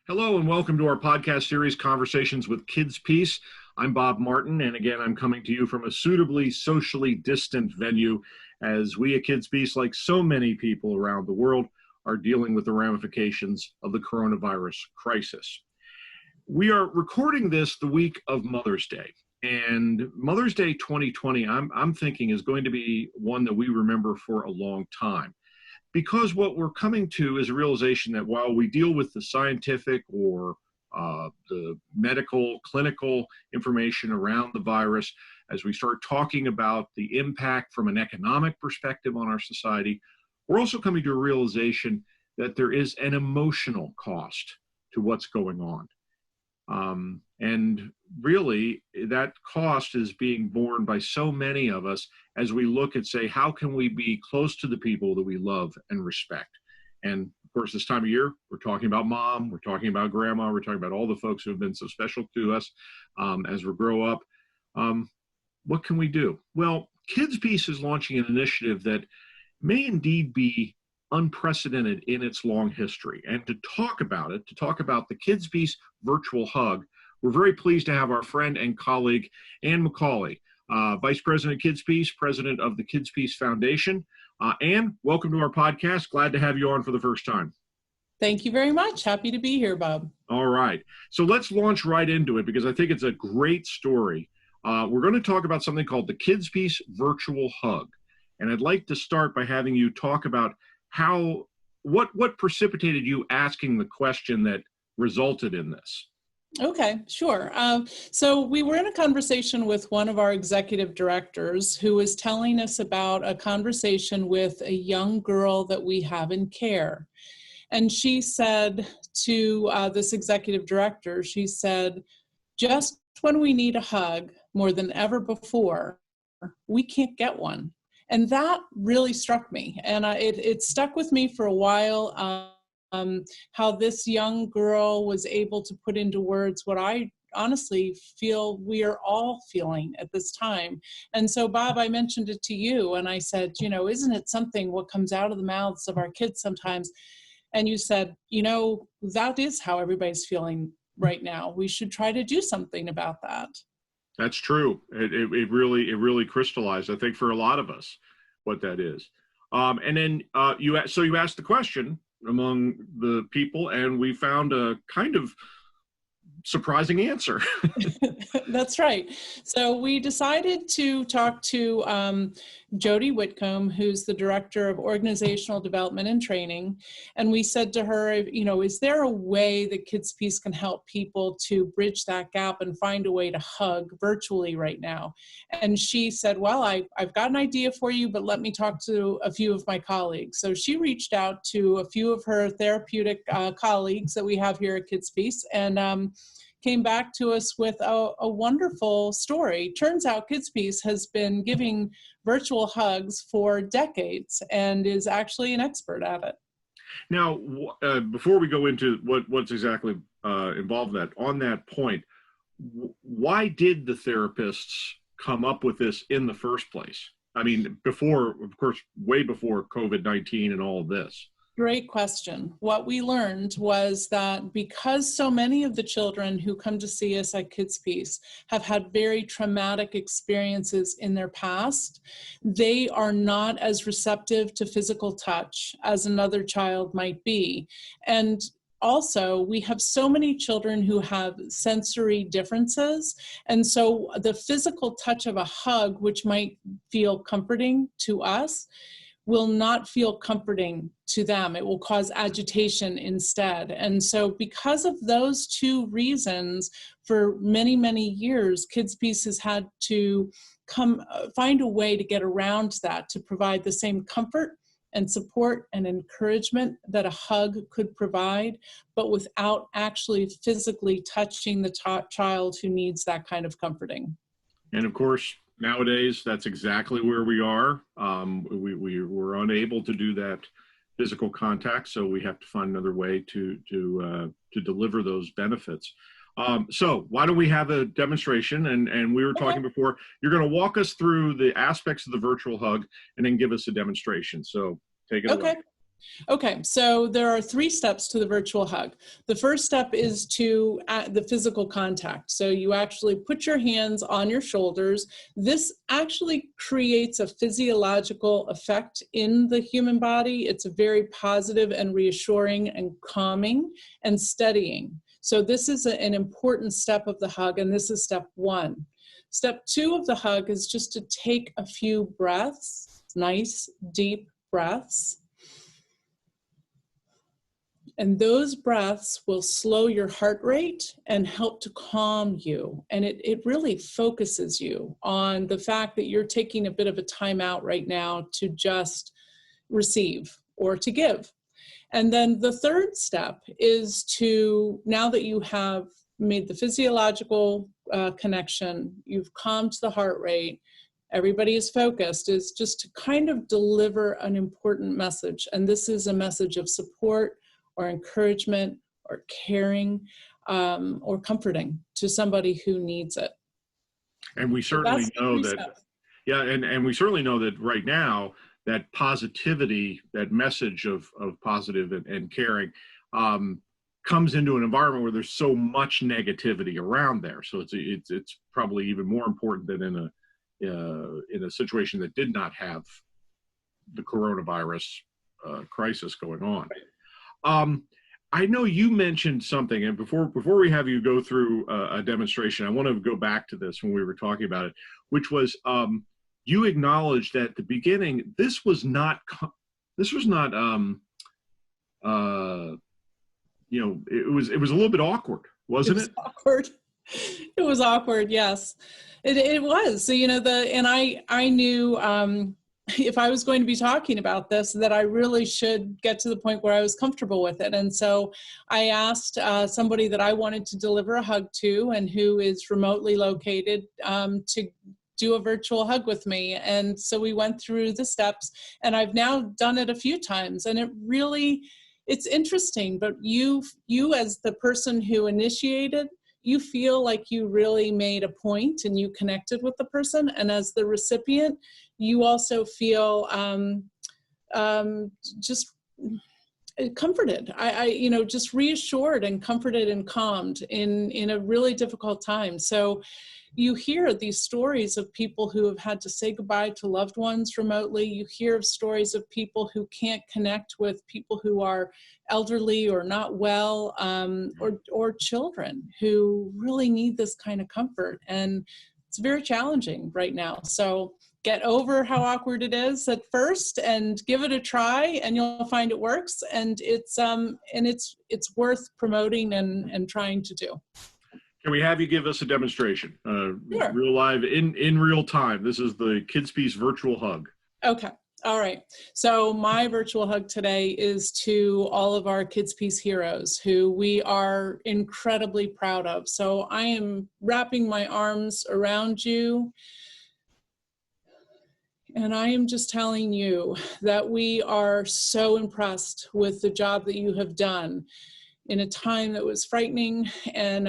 Hello and welcome to our podcast series, Conversations with KidsPeace. I'm Bob Martin, and again, I'm coming to you from a suitably socially distant venue as we at KidsPeace, like so many people around the world, are dealing with the ramifications of the coronavirus crisis. We are recording this the week of Mother's Day, and Mother's Day 2020, I'm thinking, is going to be one that we remember for a long time. Because what we're coming to is a realization that while we deal with the scientific or the medical, clinical information around the virus, as we start talking about the impact from an economic perspective on our society, we're also coming to a realization that there is an emotional cost to what's going on. And really, that cost is being borne by so many of us as we look and say, how can we be close to the people that we love and respect? And of course, this time of year, we're talking about mom, we're talking about grandma, we're talking about all the folks who have been so special to us as we grow up. What can we do? Well, KidsPeace is launching an initiative that may indeed be unprecedented in its long history. And to talk about it, to talk about the KidsPeace Virtual Hug, we're very pleased to have our friend and colleague, Ann McCauley, Vice President of KidsPeace, President of the KidsPeace Foundation. Ann, welcome to our podcast. Glad to have you on for the first time. Thank you very much. Happy to be here, Bob. All right. So let's launch right into it because I think it's a great story. We're going to talk about something called the KidsPeace Virtual Hug. And I'd like to start by having you talk about what precipitated you asking the question that resulted in this? Okay, sure. So we were in a conversation with one of our executive directors who was telling us about a conversation with a young girl that we have in care. And she said to this executive director, she said, just when we need a hug more than ever before, we can't get one. And that really struck me, and it stuck with me for a while, how this young girl was able to put into words what I honestly feel we are all feeling at this time. And so, Bob, I mentioned it to you, and I said, isn't it something what comes out of the mouths of our kids sometimes? And you said, that is how everybody's feeling right now. We should try to do something about that. That's true. It really crystallized, I think, for a lot of us, what that is. And then you asked the question among the people, and we found a kind of surprising answer. That's right. So we decided to talk to Jody Whitcomb, who's the Director of Organizational Development and Training. And we said to her, is there a way that KidsPeace can help people to bridge that gap and find a way to hug virtually right now? And she said, well, I've got an idea for you, but let me talk to a few of my colleagues. So she reached out to a few of her therapeutic colleagues that we have here at KidsPeace, and came back to us with a wonderful story. Turns out KidsPeace has been giving virtual hugs for decades and is actually an expert at it. Now, before we go into what's exactly involved in that, on that point, why did the therapists come up with this in the first place? I mean, before, of course, way before COVID-19 and all of this. Great question. What we learned was that because so many of the children who come to see us at KidsPeace have had very traumatic experiences in their past, they are not as receptive to physical touch as another child might be. And also, we have so many children who have sensory differences. And so the physical touch of a hug, which might feel comforting to us, will not feel comforting to them. It will cause agitation instead. And so because of those two reasons, for many, many years, KidsPeace has had to find a way to get around that, to provide the same comfort and support and encouragement that a hug could provide, but without actually physically touching the child who needs that kind of comforting. And of course, nowadays, that's exactly where we are. We're unable to do that physical contact, so we have to find another way to deliver those benefits. So why don't we have a demonstration? And we were talking before, you're going to walk us through the aspects of the virtual hug and then give us a demonstration. So take it away. Okay, so there are 3 steps to the virtual hug. The first step is to the physical contact. So you actually put your hands on your shoulders. This actually creates a physiological effect in the human body. It's very positive and reassuring and calming and steadying. So this is an important step of the hug, and this is step 1. Step 2 of the hug is just to take a few breaths, nice, deep breaths. And those breaths will slow your heart rate and help to calm you. And it really focuses you on the fact that you're taking a bit of a time out right now to just receive or to give. And then the third step is to, now that you have made the physiological connection, you've calmed the heart rate, everybody is focused, is just to kind of deliver an important message. And this is a message of support, or encouragement, or caring, or comforting to somebody who needs it. And we certainly know that, yeah, and we certainly know that right now, that positivity, that message of positive and caring, comes into an environment where there's so much negativity around there. So it's probably even more important than in a situation that did not have the coronavirus crisis going on. I know you mentioned something, and before we have you go through a demonstration, I want to go back to this when we were talking about it, which was you acknowledged at the beginning this was not you know, it was a little bit awkward, wasn't it? Awkward. It was awkward. Yes, it was. So, you know, I knew if I was going to be talking about this, that I really should get to the point where I was comfortable with it. And so I asked somebody that I wanted to deliver a hug to, and who is remotely located, to do a virtual hug with me. And so we went through the steps, and I've now done it a few times, and it's interesting, but you as the person who initiated, you feel like you really made a point and you connected with the person. And as the recipient, you also feel just comforted. You know, just reassured and comforted and calmed in a really difficult time. So you hear these stories of people who have had to say goodbye to loved ones remotely. You hear of stories of people who can't connect with people who are elderly or not well, or children who really need this kind of comfort. And it's very challenging right now. So get over how awkward it is at first and give it a try, and you'll find it works. And it's worth promoting and trying to do. Can we have you give us a demonstration? Sure. Real live, in real time. This is the KidsPeace Virtual Hug. Okay. All right. So my virtual hug today is to all of our KidsPeace heroes who we are incredibly proud of. So I am wrapping my arms around you, and I am just telling you that we are so impressed with the job that you have done in a time that was frightening, and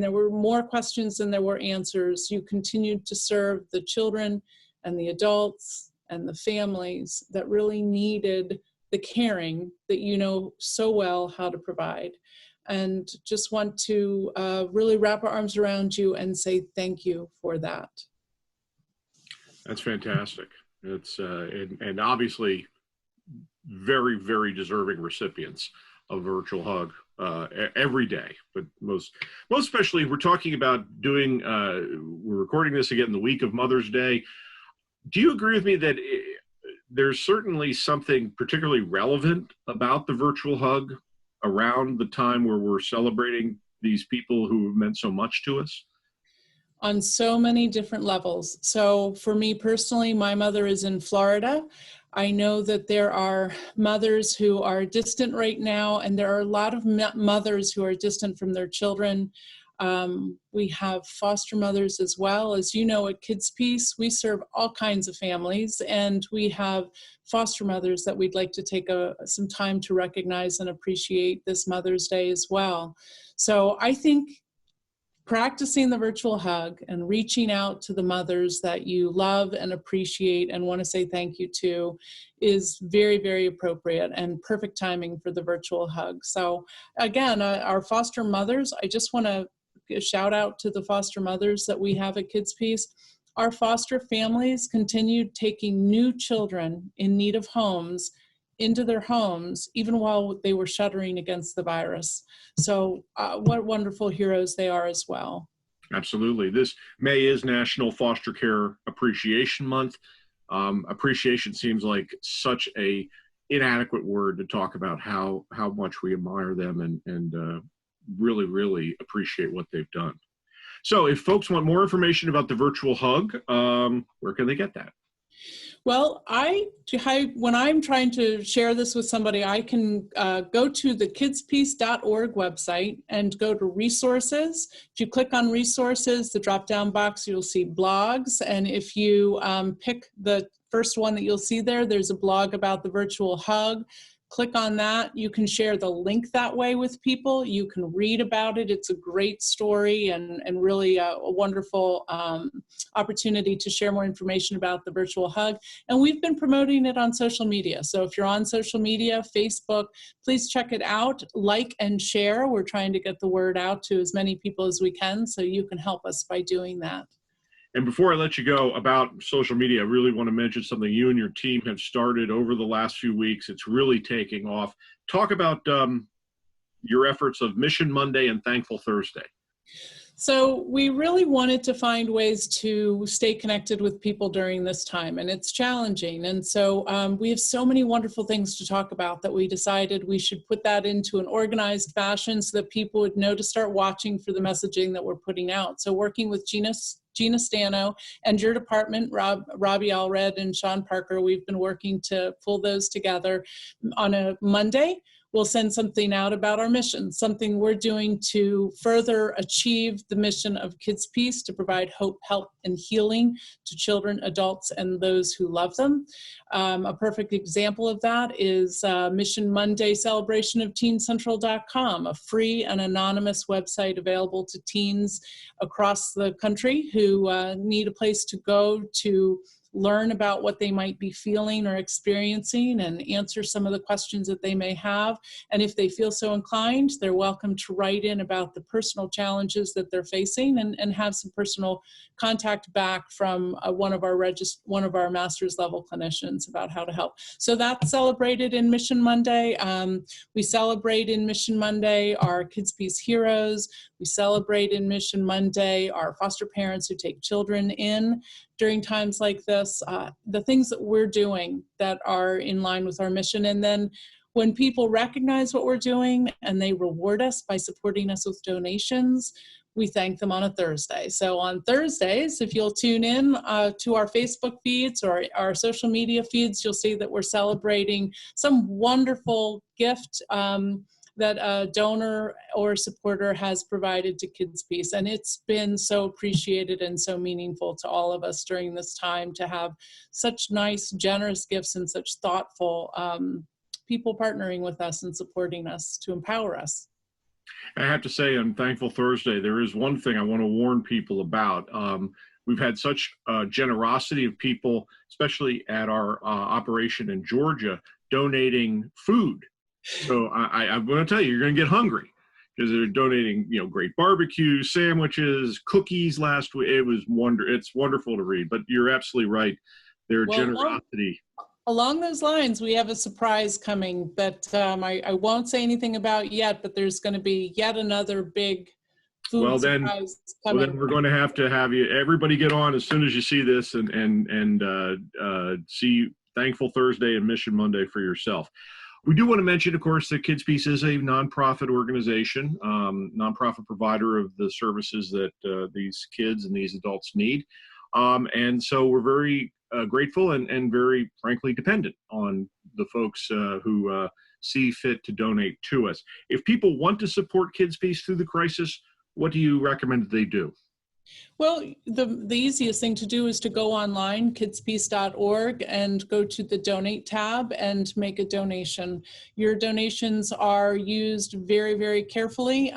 there were more questions than there were answers. You continued to serve the children and the adults and the families that really needed the caring that you know so well how to provide. And just want to really wrap our arms around you and say thank you for that. That's fantastic. It's and obviously very, very deserving recipients of virtual hug every day, but most especially we're talking about doing, we're recording this again the week of Mother's Day. Do you agree with me that there's certainly something particularly relevant about the virtual hug around the time where we're celebrating these people who have meant so much to us? On so many different levels. So for me personally, my mother is in Florida. I know that there are mothers who are distant right now, and there are a lot of mothers who are distant from their children. We have foster mothers as well. As you know, at KidsPeace, we serve all kinds of families, and we have foster mothers that we'd like to take some time to recognize and appreciate this Mother's Day as well. So I think practicing the virtual hug and reaching out to the mothers that you love and appreciate and want to say thank you to is very, very appropriate and perfect timing for the virtual hug. So again, our foster mothers, I just want to shout out to the foster mothers that we have at KidsPeace. Our foster families continued taking new children in need of homes into their homes, even while they were shuddering against the virus. So what wonderful heroes they are as well. Absolutely. This May is National Foster Care Appreciation Month. Appreciation seems like such a inadequate word to talk about how much we admire them and really, really appreciate what they've done. So if folks want more information about the virtual hug, where can they get that? Well, when I'm trying to share this with somebody, I can go to the kidspeace.org website and go to resources. If you click on resources, the drop-down box, you'll see blogs. And if you pick the first one that you'll see there, there's a blog about the virtual hug. Click on that. You can share the link that way with people. You can read about it. It's a great story and really a wonderful opportunity to share more information about the virtual hug. And we've been promoting it on social media. So if you're on social media, Facebook, please check it out, like and share. We're trying to get the word out to as many people as we can, so you can help us by doing that. And before I let you go about social media, I really want to mention something you and your team have started over the last few weeks. It's really taking off. Talk about your efforts of Mission Monday and Thankful Thursday. So we really wanted to find ways to stay connected with people during this time, and it's challenging. And so we have so many wonderful things to talk about that we decided we should put that into an organized fashion so that people would know to start watching for the messaging that we're putting out. So working with Gina Stano and your department, Robbie Allred and Sean Parker, we've been working to pull those together. On a Monday, we'll send something out about our mission, something we're doing to further achieve the mission of KidsPeace, to provide hope, help, and healing to children, adults, and those who love them. A perfect example of that is Mission Monday celebration of TeenCentral.com, a free and anonymous website available to teens across the country who need a place to go to learn about what they might be feeling or experiencing and answer some of the questions that they may have. And if they feel so inclined, they're welcome to write in about the personal challenges that they're facing and have some personal contact back from one of our master's level clinicians about how to help. So that's celebrated in Mission Monday. We celebrate in Mission Monday our KidsPeace heroes. We celebrate in Mission Monday our foster parents who take children in during times like this, the things that we're doing that are in line with our mission. And then when people recognize what we're doing and they reward us by supporting us with donations, we thank them on a Thursday. So on Thursdays, if you'll tune in to our Facebook feeds or our social media feeds, you'll see that we're celebrating some wonderful gift that a donor or supporter has provided to KidsPeace. And it's been so appreciated and so meaningful to all of us during this time to have such nice, generous gifts and such thoughtful people partnering with us and supporting us to empower us. I have to say, on Thankful Thursday, there is one thing I want to warn people about. We've had such generosity of people, especially at our operation in Georgia, donating food. So I'm going to tell you, you're going to get hungry because they're donating, great barbecue, sandwiches, cookies last week. It's wonderful to read, but you're absolutely right. Their generosity. Along those lines, we have a surprise coming that I won't say anything about yet, but there's going to be yet another big food surprise coming. Well, then we're going to have you, everybody get on as soon as you see this and see Thankful Thursday and Mission Monday for yourself. We do want to mention, of course, that KidsPeace is a nonprofit organization, nonprofit provider of the services that these kids and these adults need. And so we're very grateful and very, frankly, dependent on the folks who see fit to donate to us. If people want to support KidsPeace through the crisis, what do you recommend they do? Well, the easiest thing to do is to go online, kidspeace.org, and go to the donate tab and make a donation. Your donations are used very, very carefully.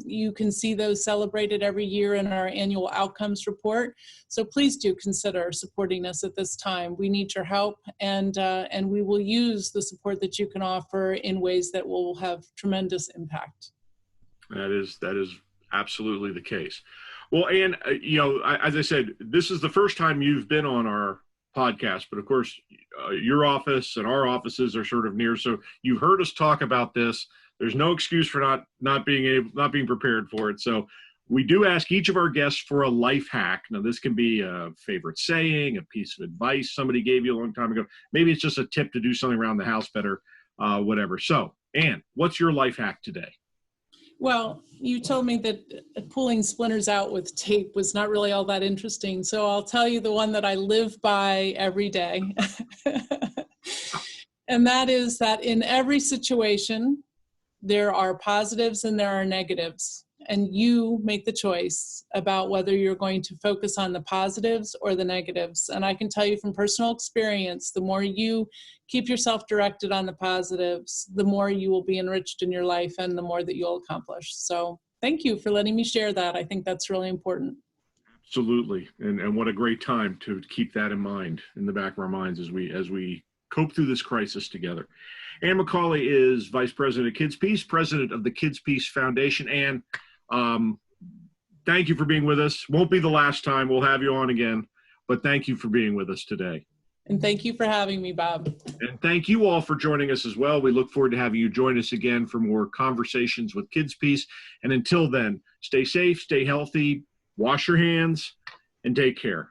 You can see those celebrated every year in our annual outcomes report. So please do consider supporting us at this time. We need your help, and we will use the support that you can offer in ways that will have tremendous impact. That is absolutely the case. Well, Ann, as I said, this is the first time you've been on our podcast, but of course, your office and our offices are sort of near. So you've heard us talk about this. There's no excuse for not being prepared for it. So we do ask each of our guests for a life hack. Now, this can be a favorite saying, a piece of advice somebody gave you a long time ago. Maybe it's just a tip to do something around the house better, whatever. So, Ann, what's your life hack today? Well, you told me that pulling splinters out with tape was not really all that interesting. So I'll tell you the one that I live by every day. And that is that in every situation, there are positives and there are negatives. And you make the choice about whether you're going to focus on the positives or the negatives. And I can tell you from personal experience, the more you keep yourself directed on the positives, the more you will be enriched in your life and the more that you'll accomplish. So thank you for letting me share that. I think that's really important. Absolutely. And what a great time to keep that in mind, in the back of our minds as we cope through this crisis together. Ann McCauley is Vice President of KidsPeace, President of the KidsPeace Foundation. Ann, thank you for being with us. Won't be the last time. We'll have you on again, but thank you for being with us today. And thank you for having me, Bob. And thank you all for joining us as well. We look forward to having you join us again for more conversations with KidsPeace. And until then, stay safe, stay healthy, wash your hands, and take care.